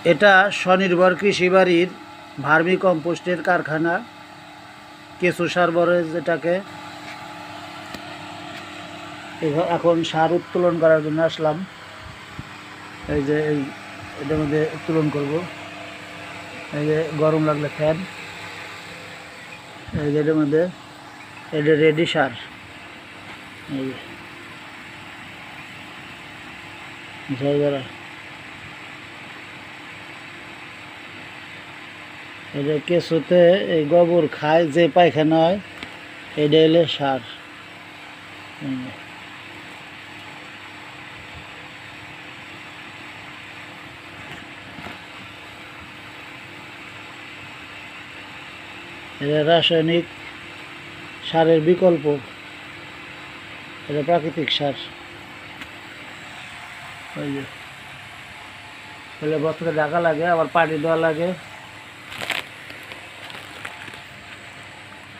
এটা স্বনির্ভর কৃষি বাড়ির ভার্মি কম্পোস্টের কারখানা, কেঁচো সার বলে যেটাকে। এখন সার উত্তোলন করার জন্য আসলাম। এই যে এটার মধ্যে উত্তোলন করব। এই যে গরম লাগলে ফ্যান, এই যে এটার মধ্যে এটা রেডি সার। এই জায়গাটা এটা কেঁচোতে এই গোবর খায়, যে পায়খানা হয় এটা হলে সার। এটা রাসায়নিক সারের বিকল্প, এটা প্রাকৃতিক সার। ওই যে তাহলে বস্তাটা ঢাকা লাগে, আবার পানি দেওয়া লাগে,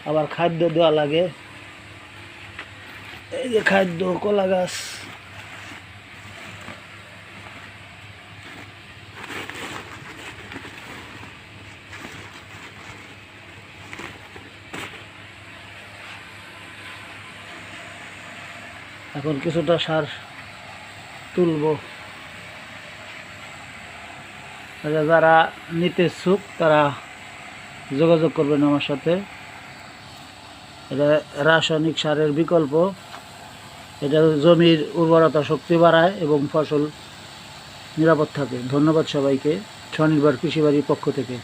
আবার খাদ্য দেওয়া লাগে। এই যে খাদ্য, কলা গাছ। এখন কিছুটা সার তুলব। যারা নিতে ইচ্ছুক তারা যোগাযোগ করবেন আমার সাথে। এটা রাসায়নিক সারের বিকল্প। এটা জমির উর্বরতা শক্তি বাড়ায় এবং ফসল নিরাপদ থাকে। ধন্যবাদ সবাইকে স্বনির্ভর কৃষি বাড়ির পক্ষ থেকে।